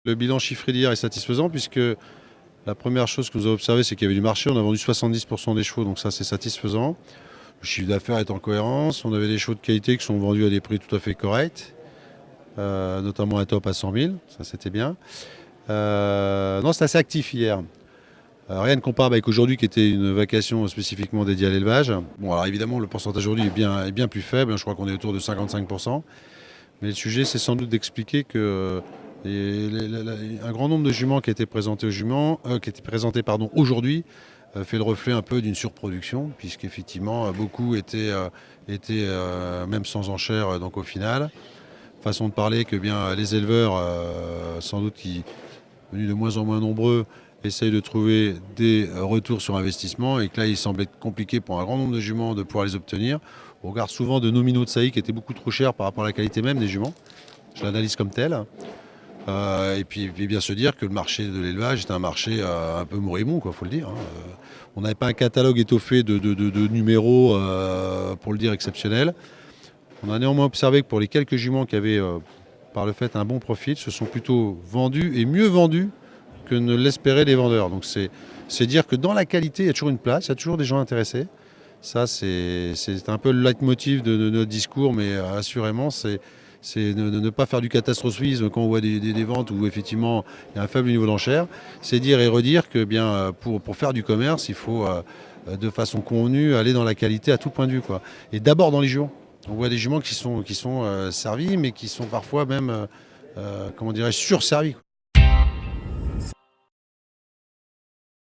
Le bilan chiffré d'hier est satisfaisant puisque la première chose que nous avons observé, c'est qu'il y avait du marché. On a vendu 70% des chevaux, donc ça c'est satisfaisant. Le chiffre d'affaires est en cohérence. On avait des chevaux de qualité qui sont vendus à des prix tout à fait corrects, notamment un top à 100 000, ça c'était bien. Non, c'est assez actif hier. Rien ne comparable avec aujourd'hui qui était une vacation spécifiquement dédiée à l'élevage. Bon, alors évidemment, le pourcentage aujourd'hui est bien plus faible. Je crois qu'on est autour de 55%. Mais le sujet, c'est sans doute d'expliquer que un grand nombre de juments qui étaient présentés aujourd'hui fait le reflet un peu d'une surproduction, puisqu'effectivement, beaucoup étaient même sans enchère, donc au final. Façon de parler que bien les éleveurs, sans doute qui venus de moins en moins nombreux, essayent de trouver des retours sur investissement et que là, il semble être compliqué pour un grand nombre de juments de pouvoir les obtenir. On regarde souvent de nominaux de saillie qui étaient beaucoup trop chers par rapport à la qualité même des juments. Je l'analyse comme tel. Et puis bien se dire que le marché de l'élevage est un marché un peu moribond, il faut le dire. On n'avait pas un catalogue étoffé de numéros, pour le dire, exceptionnel. On a néanmoins observé que pour les quelques juments qui avaient, par le fait, un bon profil, se sont plutôt vendus et mieux vendus que ne l'espéraient les vendeurs. Donc c'est dire que dans la qualité, il y a toujours une place, il y a toujours des gens intéressés. Ça, c'est un peu le leitmotiv de notre discours, mais assurément, c'est ne pas faire du catastrophisme quand on voit des ventes où effectivement il y a un faible niveau d'enchère. C'est dire et redire que bien pour faire du commerce, il faut de façon convenue aller dans la qualité à tout point de vue, quoi. Et d'abord dans les juments. On voit des juments qui sont servis, mais qui sont parfois même, comment dirais-je, surservis, quoi.